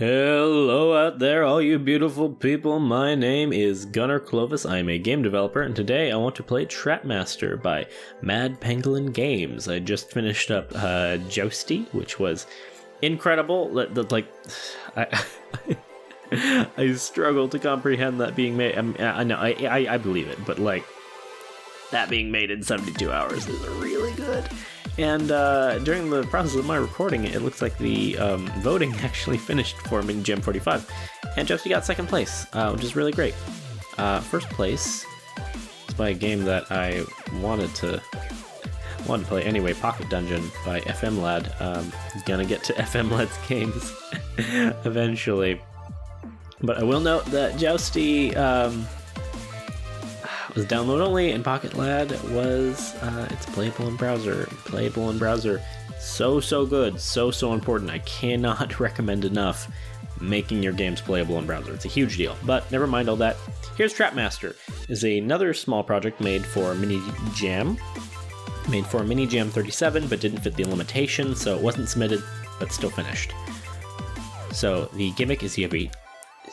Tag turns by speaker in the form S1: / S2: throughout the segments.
S1: Hello out there, all you beautiful people. My name is Gunnar Clovis. I'm a game developer, and today I want to play Trapmaster by Mad Pangolin Games. I just finished up Jousty, which was incredible. I struggle to comprehend that being made. I believe it, but that being made in 72 hours is really good. And during the process of my recording, it looks like the voting actually finished for me in Gem 45, and Jousty got second place, which is really great. First place is by a game that I wanted to play anyway, Pocket Dungeon by FM Lad. Gonna get to FM Lad's games eventually, but I will note that Jousty was download only, and Pocket Lad was it's playable in browser. So good, so important. I cannot recommend enough making your games playable in browser. It's a huge deal, but never mind all that. Here's Trapmaster. Is another small project made for Mini Jam 37, but didn't fit the limitation, so it wasn't submitted, but still finished. So the gimmick is you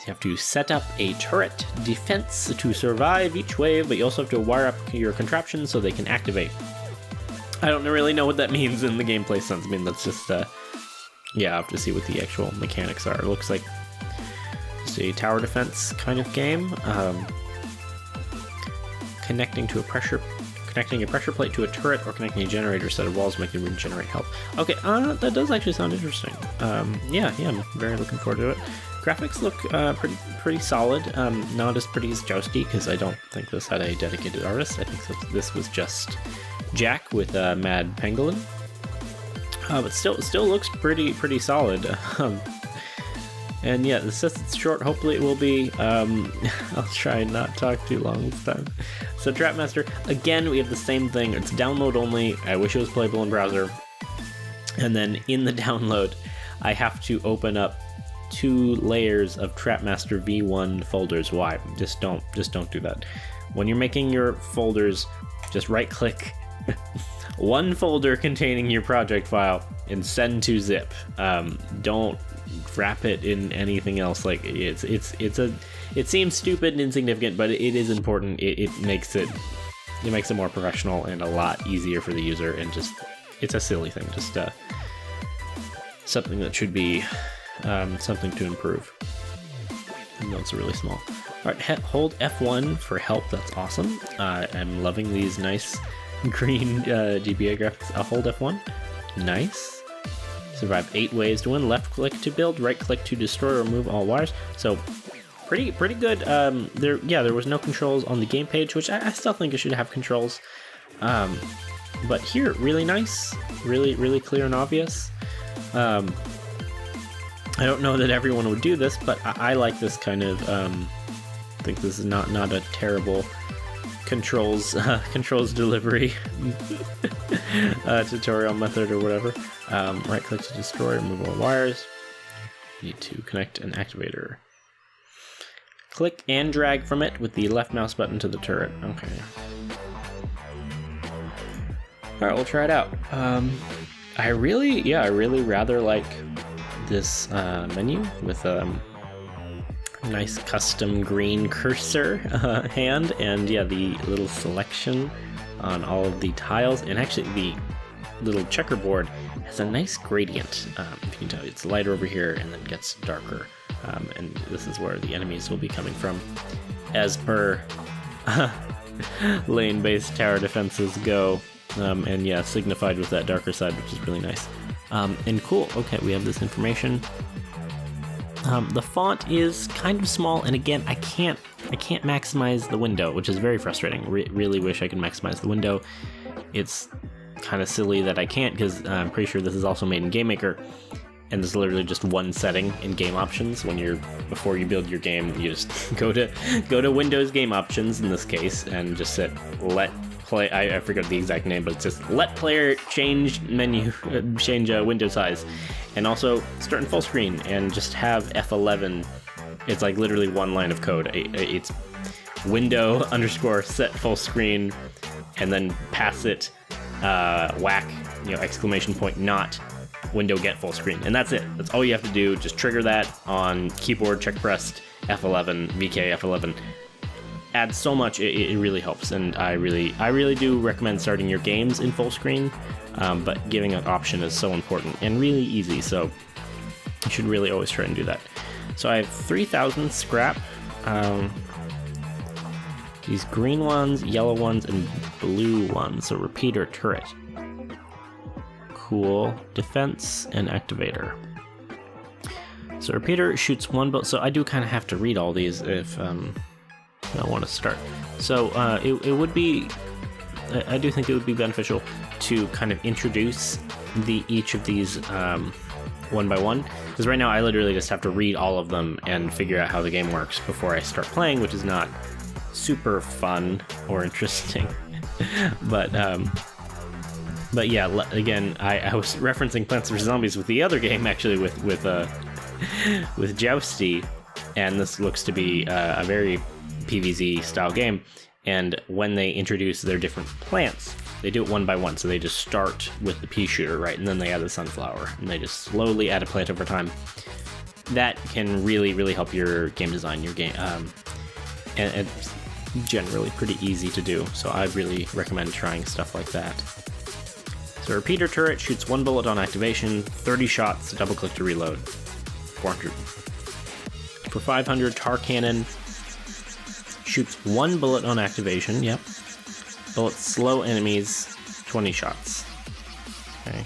S1: have to set up a turret defense to survive each wave, but you also have to wire up your contraptions so they can activate. I don't really know what that means in the gameplay sense. I mean, that's just, I have to see what the actual mechanics are. It looks like just a tower defense kind of game. Connecting a pressure plate to a turret or connecting a generator set of walls make you regenerate health. Okay, that does actually sound interesting. I'm very looking forward to it. Graphics look pretty solid. Not as pretty as Jousty, because I don't think this had a dedicated artist. I think this was just Jack with Mad Pangolin. But still looks pretty solid. And yeah, this says it's short. Hopefully it will be. I'll try and not talk too long this time. So Trapmaster, again, we have the same thing. It's download only. I wish it was playable in browser. And then in the download, I have to open up 2 layers of Trapmaster V1 folders. Why? Just don't do that. When you're making your folders, just right click one folder containing your project file and send to zip. Don't wrap it in anything else. It seems stupid and insignificant, but it is important. It makes it more professional and a lot easier for the user, and just it's a silly thing, just something that should be something to improve. Notes are really small. All right, hold F1 for help. That's awesome. I'm loving these nice green GBA graphics. I'll hold F1. Nice. Survive 8 ways to win. Left click to build. Right click to destroy or remove all wires. So pretty good. There was no controls on the game page, which I still think it should have controls. But here, really nice. Really clear and obvious. I don't know that everyone would do this, but I like this kind of, I think this is not a terrible controls delivery tutorial method or whatever. Right click to destroy, remove all wires. Need to connect an activator. Click and drag from it with the left mouse button to the turret. Okay. Alright, we'll try it out. I really rather like this menu with a nice custom green cursor hand, and the little selection on all of the tiles, and actually the little checkerboard has a nice gradient. If you can tell, it's lighter over here and then gets darker, and this is where the enemies will be coming from, as per lane-based tower defenses go, and signified with that darker side, which is really nice. And cool. Okay, we have this information. The font is kind of small, and again, I can't maximize the window, which is very frustrating. Really wish I could maximize the window. It's kind of silly that I can't, because I'm pretty sure this is also made in GameMaker, and there's literally just one setting in game options. Before you build your game, you just go to Windows game options in this case, and just set let play. I forget the exact name, but it's just let player change window size, and also start in full screen, and just have F11. It's like literally one line of code. It's window _ set full screen, and then pass it whack exclamation point not window get full screen, and that's it. That's all you have to do. Just trigger that on keyboard, check pressed F11, VK F11. Adds so much. It really helps, and I really do recommend starting your games in full screen. But giving an option is so important and really easy, so you should really always try and do that. So I have 3,000 scrap. These green ones, yellow ones, and blue ones. So repeater turret. Cool. Defense and activator. So repeater shoots 1 bullet. So I do kind of have to read all these if I want to start. So it would be, I do think it would be beneficial to kind of introduce each of these one by one, because right now I literally just have to read all of them and figure out how the game works before I start playing, which is not super fun or interesting. but yeah, again, I was referencing Plants vs Zombies with the other game, actually, with Jousty, and this looks to be a very PvZ style game. And when they introduce their different plants, they do it one by one. So they just start with the pea shooter, right? And then they add the sunflower, and they just slowly add a plant over time. That can really, really help your game design, your game, and it's generally pretty easy to do. So I really recommend trying stuff like that. So repeater turret shoots 1 bullet on activation, 30 shots, double click to reload, 400. For 500, tar cannon shoots 1 bullet on activation, yep. Bullets slow enemies, 20 shots. Okay.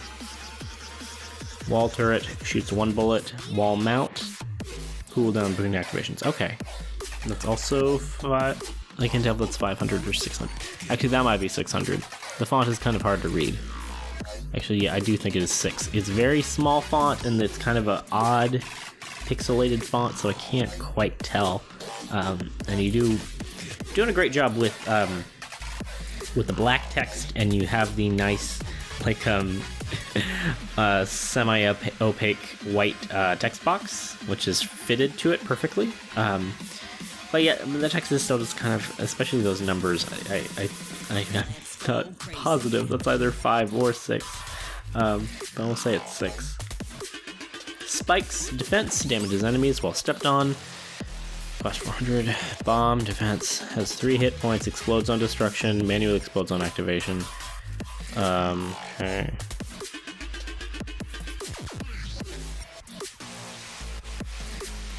S1: Wall turret shoots 1 bullet, wall mount, cooldown between activations. Okay. That's also 5. I can tell if that's 500 or 600. Actually, that might be 600. The font is kind of hard to read. Actually, yeah, I do think it is 6. It's very small font, and it's kind of an odd pixelated font, so I can't quite tell. And you doing a great job with the black text, and you have the nice, like, semi-opaque white text box, which is fitted to it perfectly. But yeah, the text is still just kind of, especially those numbers, I'm not positive. That's either 5 or 6, but we'll say it's 6. Spikes defense damages enemies while stepped on. Cost 400. Bomb defense has 3 hit points. Explodes on destruction. Manually explodes on activation. Okay.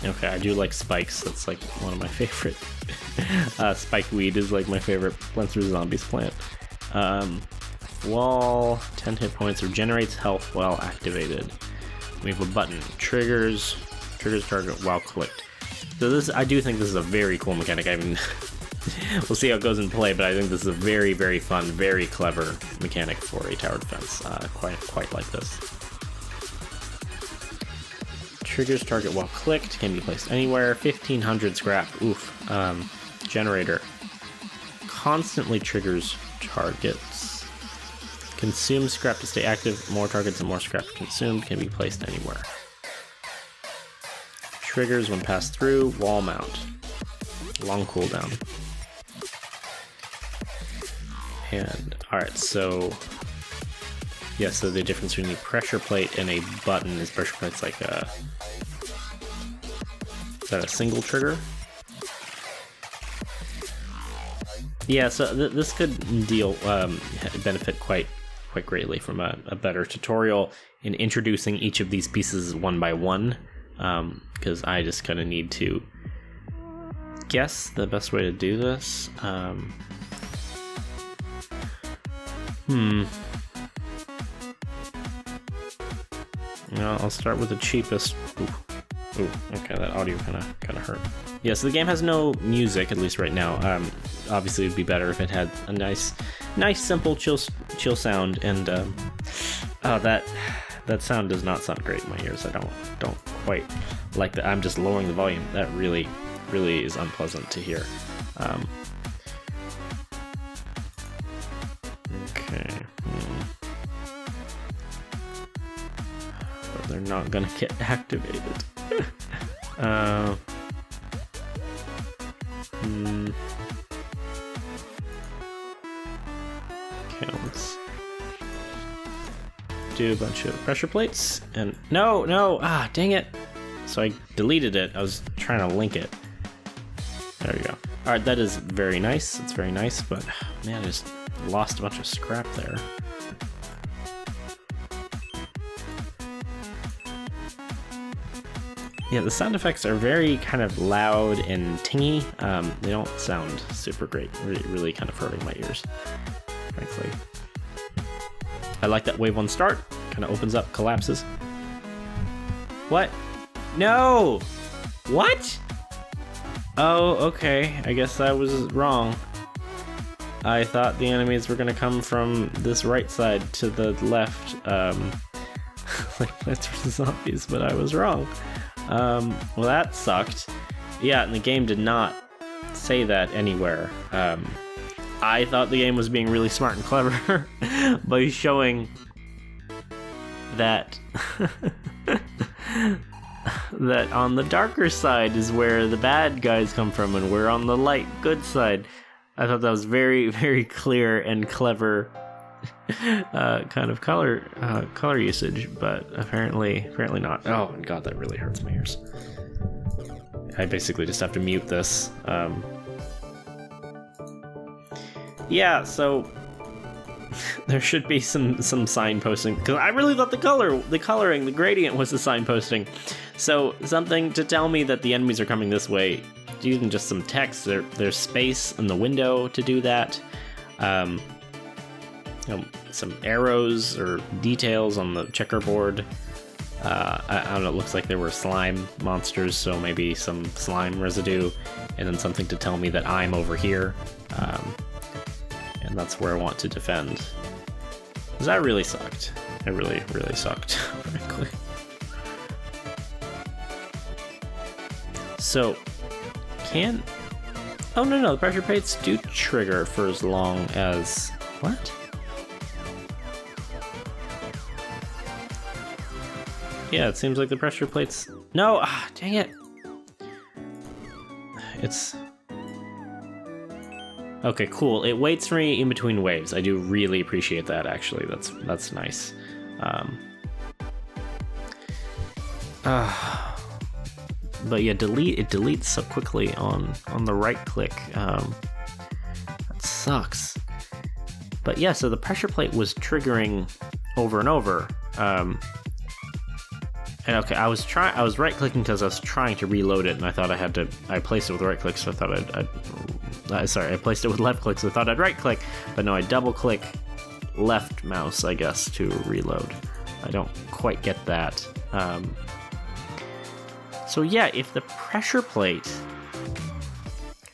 S1: Okay, I do like spikes. That's like one of my favorite. Spike weed is like my favorite Plants vs Zombies plant. Wall, 10 hit points, regenerates health while activated. We have a button. Triggers target while clicked. So this, I do think this is a very cool mechanic. I mean, we'll see how it goes in play, but I think this is a very, very fun, very clever mechanic for a tower defense. Quite like this. Triggers target while clicked, can be placed anywhere. 1500 scrap. Oof. Generator. Constantly triggers targets. Consume scrap to stay active. More targets and more scrap consumed, can be placed anywhere. Triggers when passed through. Wall mount. Long cooldown. And alright, so yeah, so the difference between a pressure plate and a button is pressure plate's like a, is that a single trigger? Yeah, so this could benefit quite greatly from a better tutorial in introducing each of these pieces one by one, because I just kind of need to guess the best way to do this. I'll start with the cheapest. Ooh, okay, that audio kind of hurt. Yeah, so the game has no music, at least right now. Obviously, it'd be better if it had a nice, simple, chill sound. And that sound does not sound great in my ears. I don't quite like that. I'm just lowering the volume. That really is unpleasant to hear. Okay. But they're not gonna get activated. Counts. do a bunch of pressure plates, and no, dang it. So I deleted it. I was trying to link it. There we go. All right, that is very nice. It's very nice, but man, I just lost a bunch of scrap there. Yeah, the sound effects are very kind of loud and tingy. They don't sound super great. Really kind of hurting my ears, frankly. I like that wave 1 start. Kind of opens up, collapses. What? No! What? Oh, okay. I guess I was wrong. I thought the enemies were gonna come from this right side to the left, like Plants vs. Zombies, but I was wrong. Well, that sucked. Yeah, and the game did not say that anywhere. I thought the game was being really smart and clever by showing that that on the darker side is where the bad guys come from, and we're on the light, good side. I thought that was very, very clear and clever kind of color usage, but apparently not. Oh, and God, that really hurts my ears. I basically just have to mute this. Yeah, so there should be some signposting, because I really thought the coloring, the gradient was the signposting. So something to tell me that the enemies are coming this way, using just some text. There's space in the window to do that. Some arrows or details on the checkerboard. I don't know, it looks like there were slime monsters, so maybe some slime residue, and then something to tell me that I'm over here. And that's where I want to defend. Because that really sucked. It really, really sucked, frankly. So, oh no, the pressure plates do trigger for as long as... What? Yeah, it seems like the pressure plates... No! Dang it! It's... Okay, cool. It waits for me in between waves. I do really appreciate that, actually. That's nice. But yeah, it deletes so quickly on the right click. That sucks. But yeah, so the pressure plate was triggering over and over. And okay, I was right clicking because I was trying to reload it, and I thought I placed it with right click, so I thought I placed it with left click, so I thought I'd right click, but no, I double click left mouse, I guess, to reload. I don't quite get that. So yeah, if the pressure plate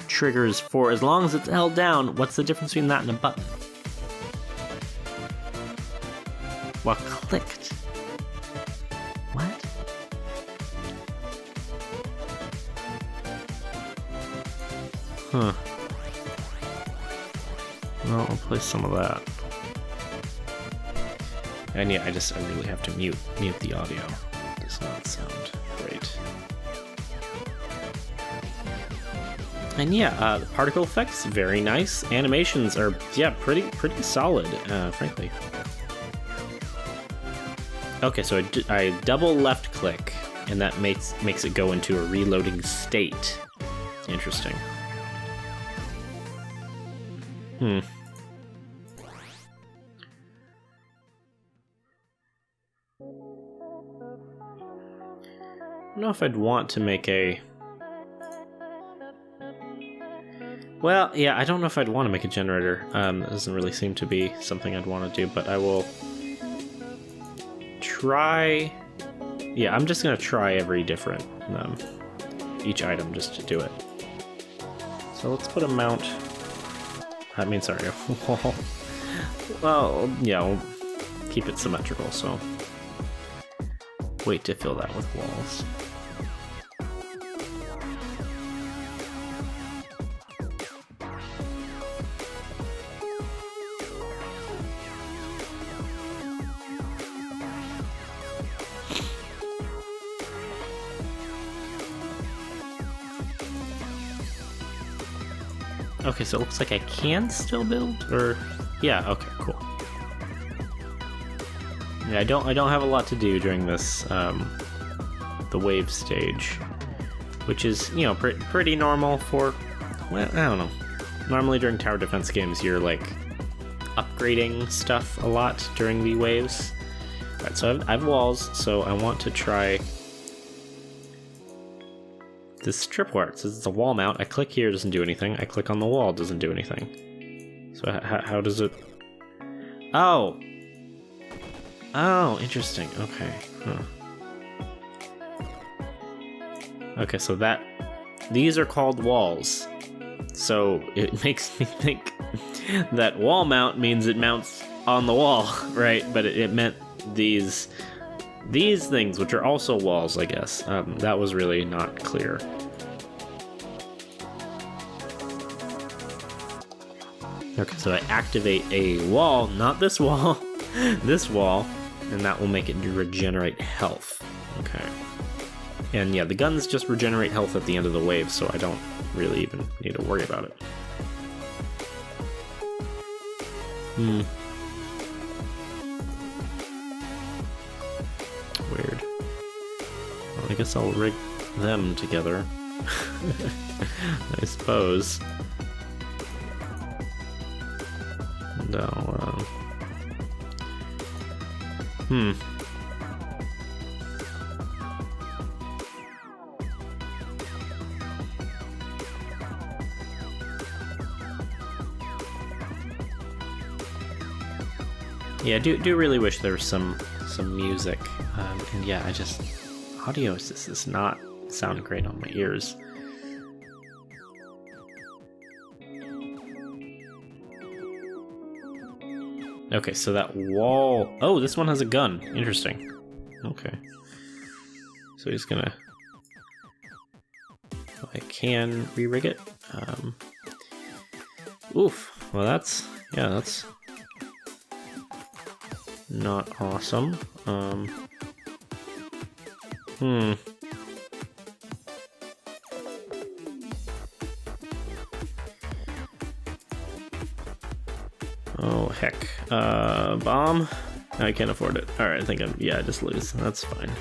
S1: triggers for as long as it's held down, what's the difference between that and a button? What clicked? What? Huh. Well, I'll place some of that. And yeah, I really have to mute the audio. It does not sound great. And yeah, the particle effects, very nice. Animations are, yeah, pretty solid, frankly. Okay, so I double left click, and that makes it go into a reloading state. Interesting. I don't know if I'd want to make a... Well, yeah, I don't know if I'd want to make a generator. It doesn't really seem to be something I'd want to do, but I will try... Yeah, I'm just going to try every different, each item just to do it. So let's put a mount... I mean, sorry, a wall. Well, yeah, we'll keep it symmetrical, so... Wait to fill that with walls. Okay, so it looks like I can still build, or... Yeah, okay, cool. Yeah, I don't have a lot to do during this the wave stage, which is, you know, pretty normal for, well, I don't know. Normally during tower defense games, you're like upgrading stuff a lot during the waves. Alright, so I have walls, so I want to try this tripwire. It says it's a wall mount. I click here, doesn't do anything. I click on the wall, doesn't do anything. So how does it... Oh! Oh, interesting. Okay. Huh. Okay, so these are called walls. So it makes me think that wall mount means it mounts on the wall, right? But it meant these things, which are also walls, I guess. That was really not clear. Okay, so I activate a wall, not this wall, this wall, and that will make it regenerate health. Okay. And yeah, the guns just regenerate health at the end of the wave, so I don't really even need to worry about it. Weird. Well, I guess I'll rig them together. I suppose. And I'll, Yeah, do really wish there was some music, and yeah, audio does not sound great on my ears. Okay, so that wall... Oh, this one has a gun. Interesting. Okay. So he's gonna... Oh, I can re-rig it. Oof. Well, that's not awesome. Oh, heck. Bomb? I can't afford it. Alright, I think I just lose. That's fine.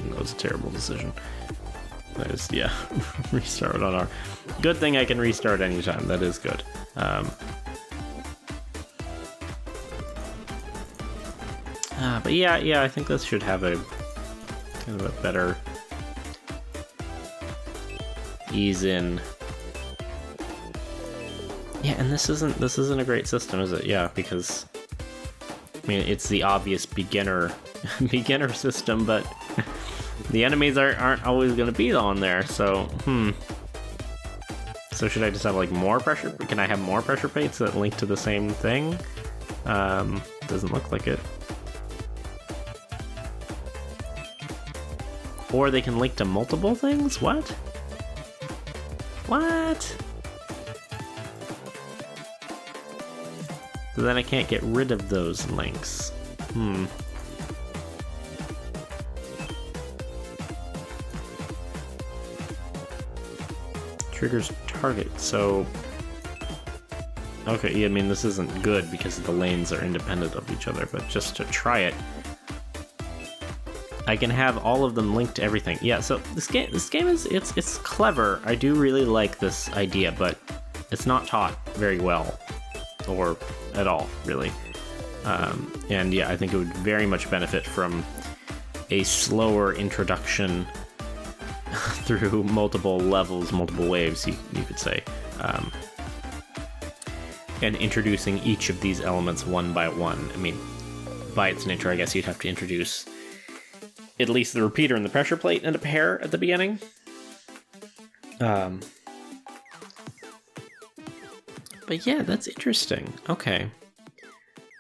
S1: That was a terrible decision. I just, restart on R. Good thing I can restart anytime. That is good. But yeah, I think this should have a kind of a better ease in. Yeah, and this isn't a great system, is it? Yeah, because I mean it's the obvious beginner system, but the enemies aren't always going to be on there. So So should I just have like more pressure? Can I have more pressure plates that link to the same thing? Doesn't look like it. Or they can link to multiple things? What? What? So then I can't get rid of those links. Triggers target, so... Okay, I mean, this isn't good because the lanes are independent of each other, but just to try it, I can have all of them linked to everything. Yeah, so this game is it's clever. I do really like this idea, but it's not taught very well, or at all, really. And yeah, I think it would very much benefit from a slower introduction through multiple levels, multiple waves, you could say, and introducing each of these elements one by one. I mean, by its nature, I guess you'd have to introduce at least the repeater and the pressure plate and a pair at the beginning. But yeah, that's interesting. Okay.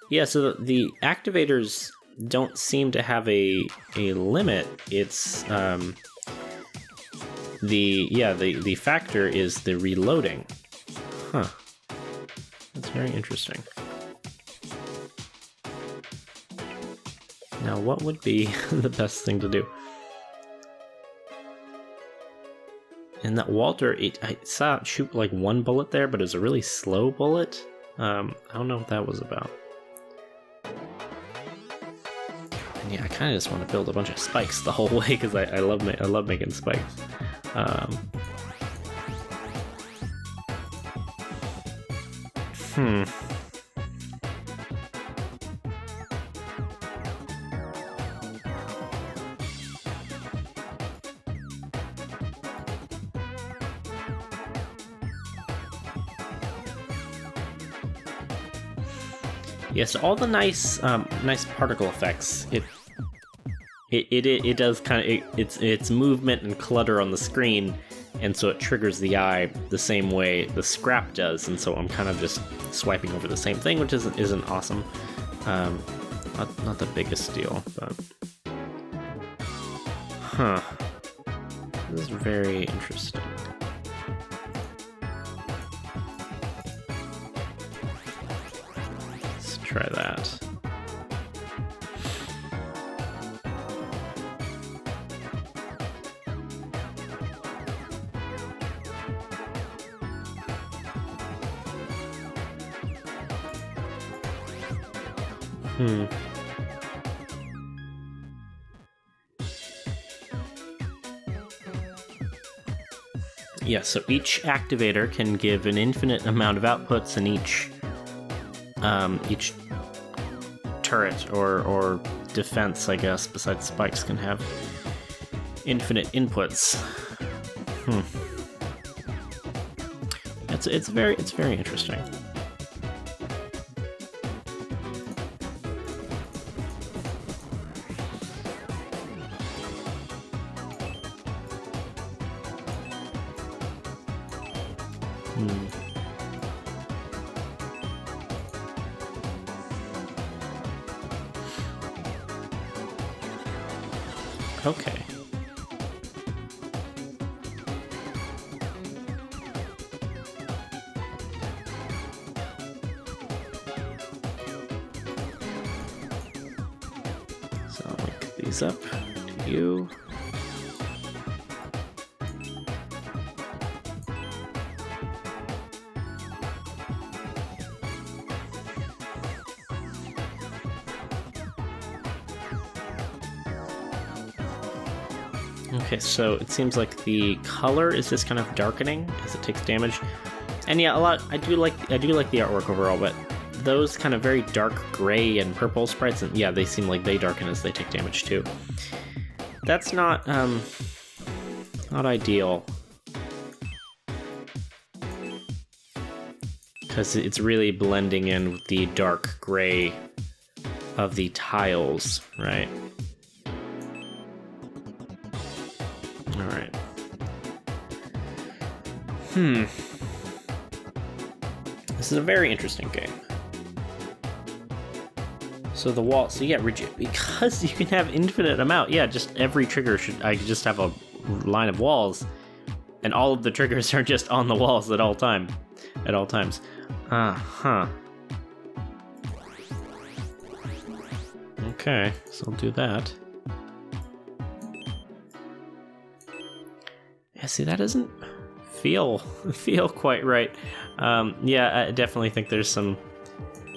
S1: Yeah, so the activators don't seem to have a limit. It's the factor is the reloading. Huh. That's very interesting. Now, what would be the best thing to do? And that Walter, I saw it shoot like one bullet there, but it was a really slow bullet. I don't know what that was about. And yeah, I kind of just want to build a bunch of spikes the whole way because I love making spikes. Yeah, so all the nice particle effects. It does kind of it's movement and clutter on the screen, and so it triggers the eye the same way the scrap does. And so I'm kind of just swiping over the same thing, which isn't awesome. Not the biggest deal, but this is very interesting. Try that. Yeah, so each activator can give an infinite amount of outputs, and each turret or defense, I guess, besides spikes, can have infinite inputs. It's very interesting. Okay. So I'll link these up to you. Okay, so it seems like the color is just kind of darkening as it takes damage, and yeah, I do like the artwork overall, but those kind of very dark gray and purple sprites, and yeah, they seem like they darken as they take damage too. That's not ideal, because it's really blending in with the dark gray of the tiles, right? Alright. This is a very interesting game. So the wall, so yeah, because you can have infinite amount, yeah, just every trigger I could just have a line of walls, and all of the triggers are just on the walls at all times. Okay, so I'll do that. Yeah, see, that doesn't feel quite right. Yeah, I definitely think there's some,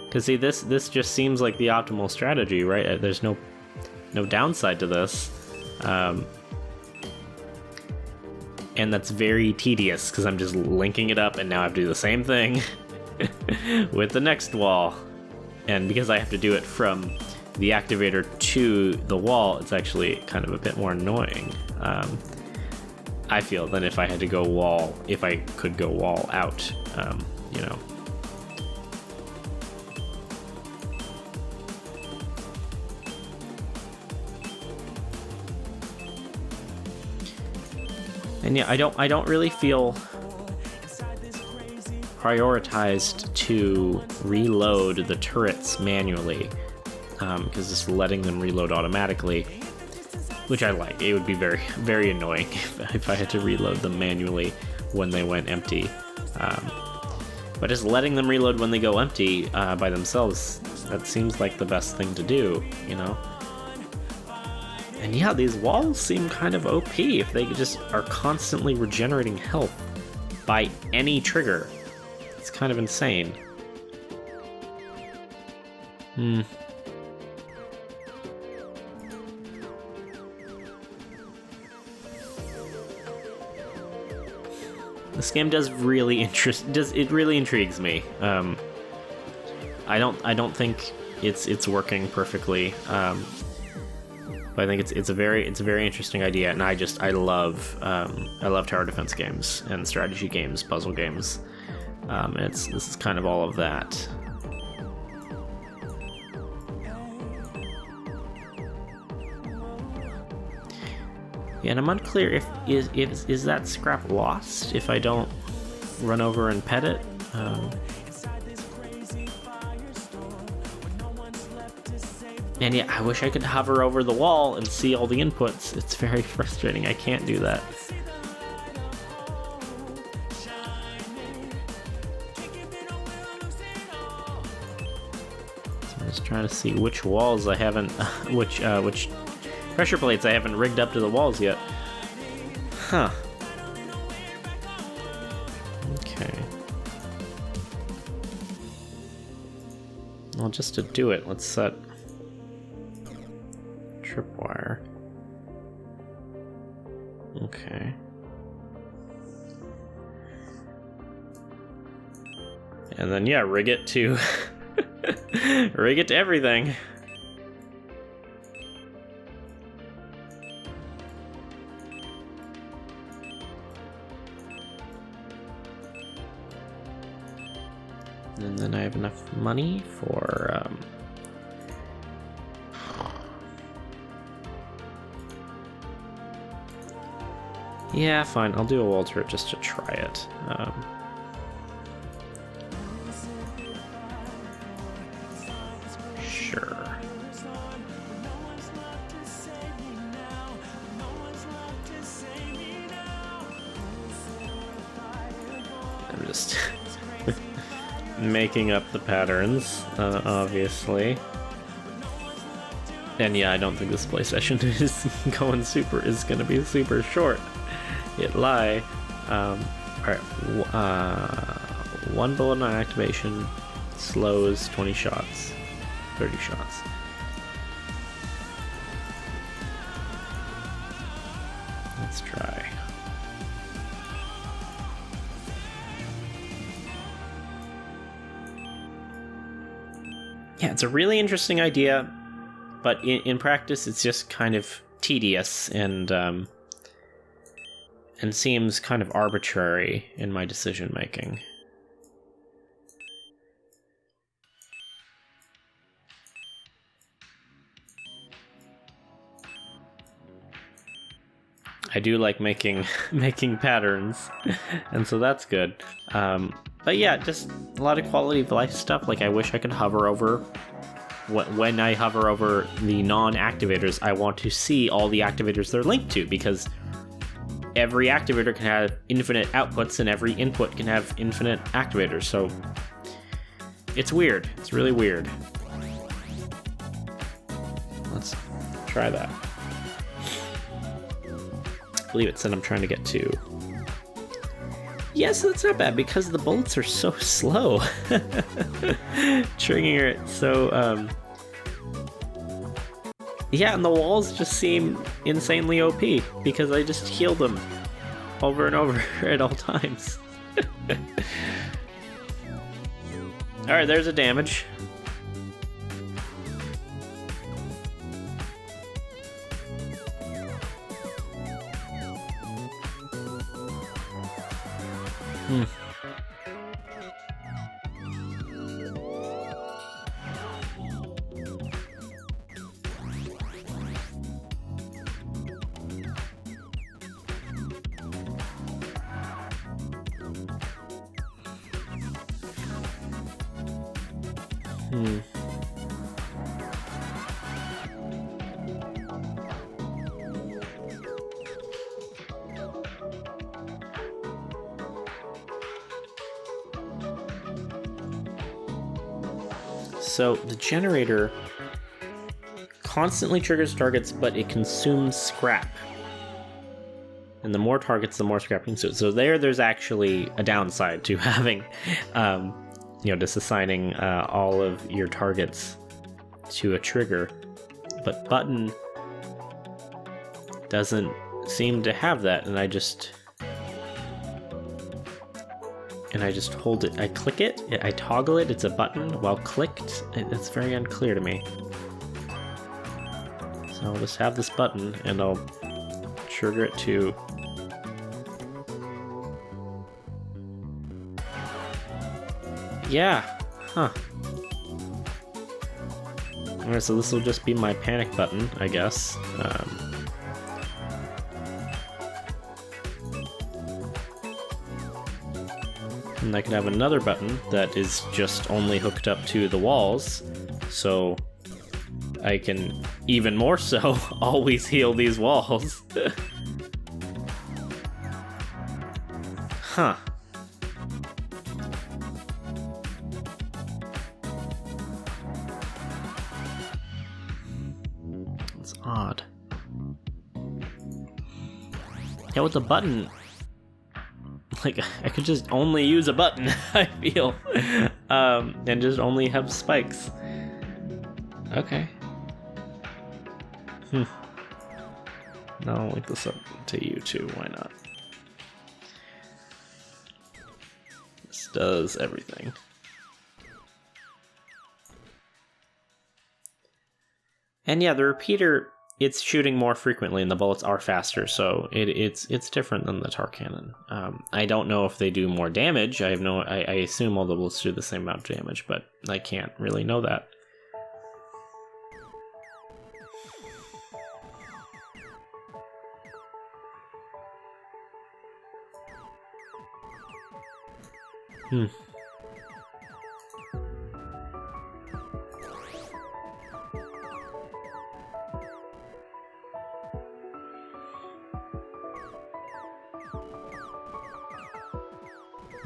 S1: because see, this just seems like the optimal strategy, right? There's no downside to this, and that's very tedious because I'm just linking it up, and now I have to do the same thing with the next wall, and because I have to do it from the activator to the wall, it's actually kind of a bit more annoying. I feel, than if I had to go wall, if I could go wall out, you know. And yeah, I don't really feel prioritized to reload the turrets manually, because just letting them reload automatically, which I like. It would be very, very annoying if I had to reload them manually when they went empty. But just letting them reload when they go empty by themselves, that seems like the best thing to do, you know? And yeah, these walls seem kind of OP if they just are constantly regenerating health by any trigger. It's kind of insane. This game does really intrigues me. I don't think it's working perfectly. But I think it's a very interesting idea, and I love tower defense games and strategy games, puzzle games. And this is kind of all of that. Yeah, and I'm unclear if is that scrap lost if I don't run over and pet it. And yeah, I wish I could hover over the wall and see all the inputs. It's very frustrating. I can't do that. So I'm just trying to see which walls I haven't, which pressure plates I haven't rigged up to the walls yet. Huh. Okay. Well, just to do it, let's set tripwire. Okay. And then yeah, rig it to rig it to everything. And then I have enough money for yeah, fine. I'll do a wall turret just to try it. Sure. I'm just making up the patterns, obviously. And yeah, I don't think this play session is gonna be super short. It lie. Alright, one bullet on activation slows 20 shots, 30 shots. Let's try. Yeah, it's a really interesting idea, but in practice it's just kind of tedious and seems kind of arbitrary in my decision making. I do like making patterns, and so that's good. But yeah, just a lot of quality of life stuff. Like I wish I could hover over. When I hover over the non-activators, I want to see all the activators they're linked to, because every activator can have infinite outputs and every input can have infinite activators. So it's weird. It's really weird. Let's try that. I believe it said I'm trying to get to. Yes, that's not bad because the bullets are so slow. Triggering it so yeah, and the walls just seem insanely OP because I just heal them over and over at all times. Alright, there's a damage. So the generator constantly triggers targets, but it consumes scrap. And the more targets, the more scrap you consume. So there's actually a downside to having, just assigning all of your targets to a trigger. But button doesn't seem to have that, and I just hold it. I click it, I toggle it, it's a button. While clicked, it's very unclear to me. So I'll just have this button, and I'll trigger it to... Yeah, huh. Alright, so this will just be my panic button, I guess. And I can have another button that is just only hooked up to the walls, so I can, even more so, always heal these walls. Huh. It's odd. Yeah, with the button, like, I could just only use a button, I feel, and just only have spikes. Okay. I'll link this up to you too, why not? This does everything. And yeah, the repeater, it's shooting more frequently and the bullets are faster, so it's different than the tar cannon. I don't know if they do more damage. I assume all the bullets do the same amount of damage, but I can't really know that.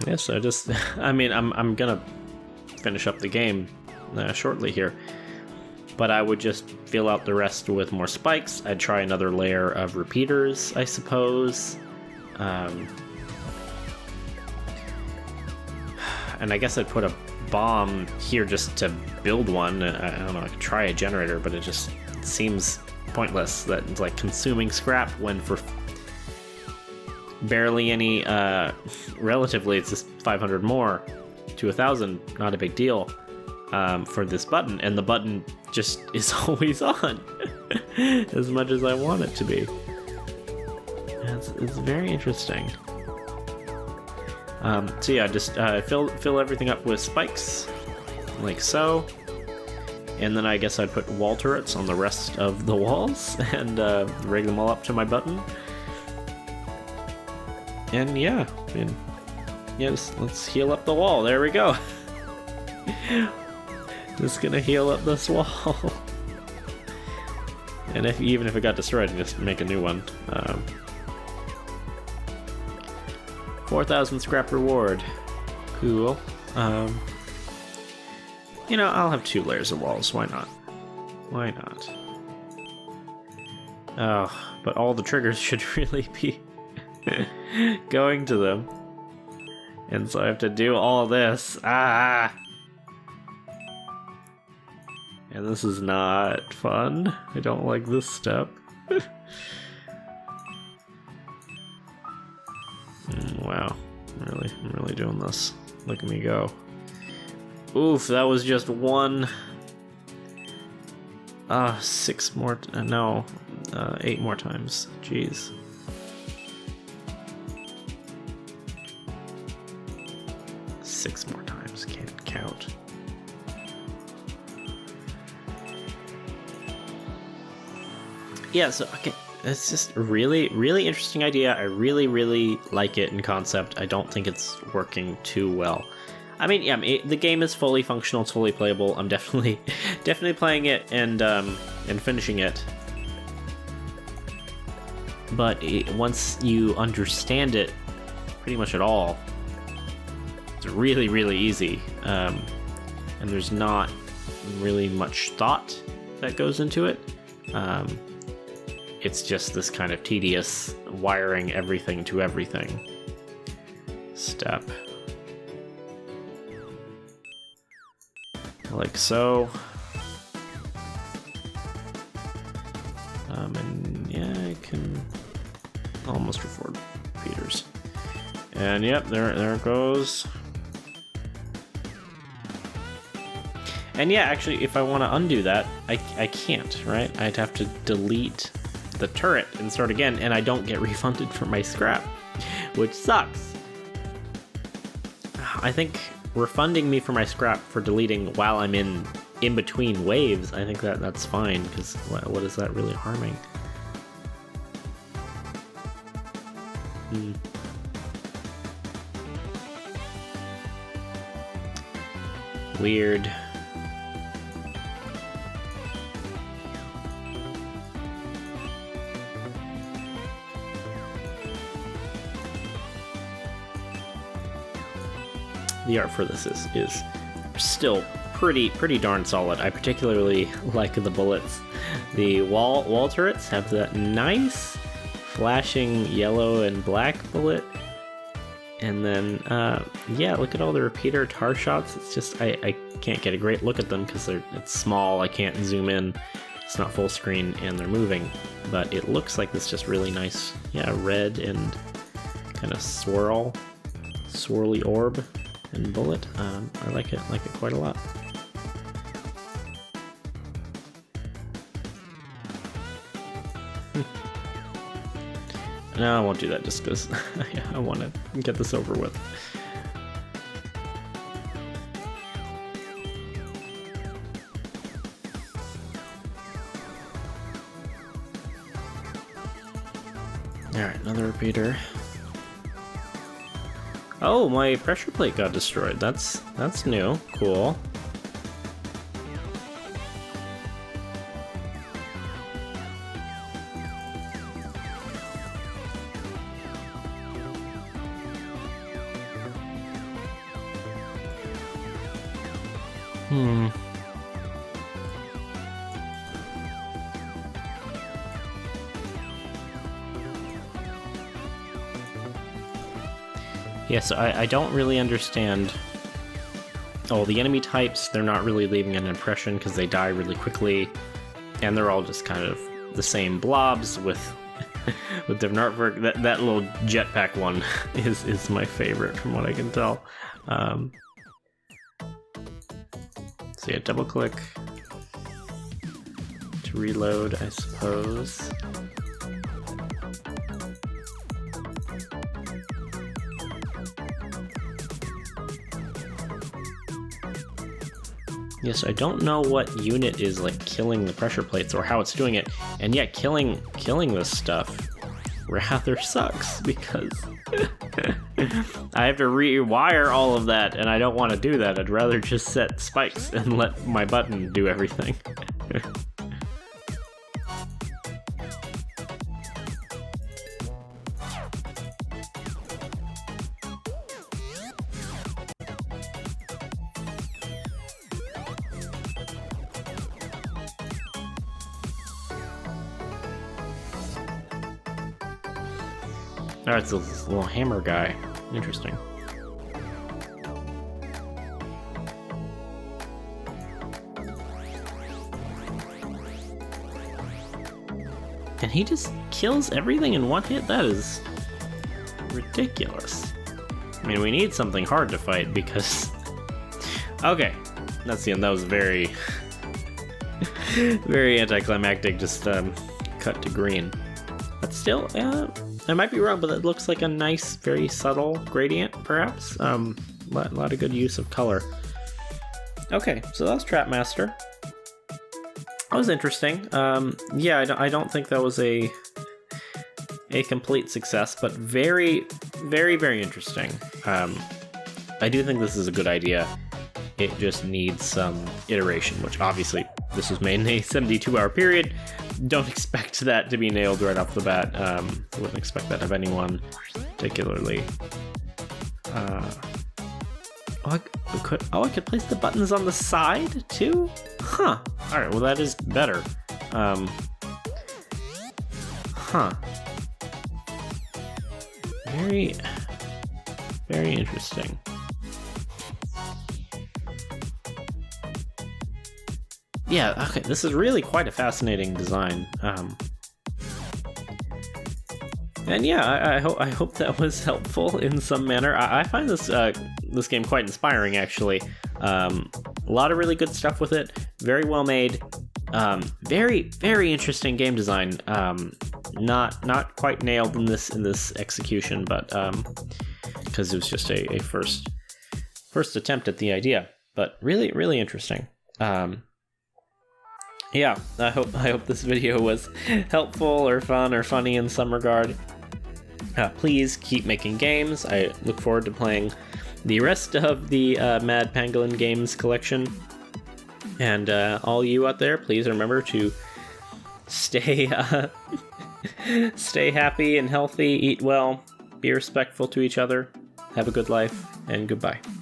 S1: Yes, I'm gonna finish up the game shortly here, but I would just fill out the rest with more spikes. I'd try another layer of repeaters, I suppose. And I guess I'd put a bomb here just to build one. I don't know, I could try a generator, but it just seems pointless. That it's like consuming scrap when for barely any, relatively, it's just 500 more to 1,000, not a big deal for this button, and the button just is always on as much as I want it to be. It's very interesting. So yeah, just fill everything up with spikes, like so, and then I guess I'd put wall turrets on the rest of the walls and rig them all up to my button. And yeah, let's heal up the wall. There we go. Just gonna heal up this wall. And even if it got destroyed, just make a new one. 4,000 scrap reward. Cool. I'll have 2 layers of walls. Why not? Why not? Oh, but all the triggers should really be going to them. And so I have to do all this. And this is not fun. I don't like this step. Wow, I'm really doing this. Look at me go. Oof, that was just one. 6 more. No, 8 more times. Jeez. Six more times. Can't count. Yeah. So okay. It's just a really, really interesting idea. I really, really like it in concept. I don't think it's working too well. I mean, yeah, the game is fully functional. It's fully playable. I'm definitely playing it and finishing it. But once you understand it, pretty much at all, it's really, really easy. And there's not really much thought that goes into it. It's just this kind of tedious wiring everything to everything step. Like so. And yeah, I can almost afford repeaters. And yep, there it goes. And yeah, actually, if I want to undo that, I can't, right? I'd have to delete the turret and start again, and I don't get refunded for my scrap, which sucks. I think refunding me for my scrap for deleting while I'm in between waves, I think that's fine, because what is that really harming? Weird. The art for this is still pretty darn solid. I particularly like the bullets. The wall turrets have that nice flashing yellow and black bullet. And then, yeah, look at all the repeater tar shots. It's just, I can't get a great look at them because it's swall. I can't zoom in. It's not full screen, and they're moving. But it looks like this just really nice, yeah, red and kind of swirly orb and bullet. I like it quite a lot. No, I won't do that just because I want to get this over with. Alright, another repeater. Oh, my pressure plate got destroyed. That's new. Cool. Yeah, so I don't really understand. Oh, the enemy types, they're not really leaving an impression because they die really quickly, and they're all just kind of the same blobs with different artwork. That little jetpack one is my favorite from what I can tell. So yeah, double click to reload, I suppose. Yes, I don't know what unit is like killing the pressure plates or how it's doing it, and yet killing this stuff rather sucks because I have to rewire all of that, and I don't want to do that. I'd rather just set spikes and let my button do everything. Oh, it's this little hammer guy. Interesting. And he just kills everything in one hit? That is ridiculous. I mean, we need something hard to fight because... Okay, that's the end. That was very... very anticlimactic, just cut to green. But still, I might be wrong, but it looks like a nice, very subtle gradient, perhaps. A lot of good use of color. Okay, so that was Trapmaster. That was interesting. Yeah, I don't think that was a complete success, but very, very, very interesting. I do think this is a good idea. It just needs some iteration, which obviously this was made in a 72-hour period. Don't expect that to be nailed right off the bat. Wouldn't expect that of anyone, particularly. I could place the buttons on the side too? Huh. Alright, well that is better. Huh. Very, very interesting. Yeah, okay, this is really quite a fascinating design. And yeah, I hope that was helpful in some manner. I find this this game quite inspiring, actually. A lot of really good stuff with it. Very well made. Very, very interesting game design. Not quite nailed in this execution, but because it was just a first attempt at the idea. But really, really interesting. Yeah, I hope this video was helpful or fun or funny in some regard. Please keep making games. I look forward to playing the rest of the Mad Pangolin Games collection. And all you out there, please remember to stay stay happy and healthy, eat well, be respectful to each other, have a good life, and goodbye.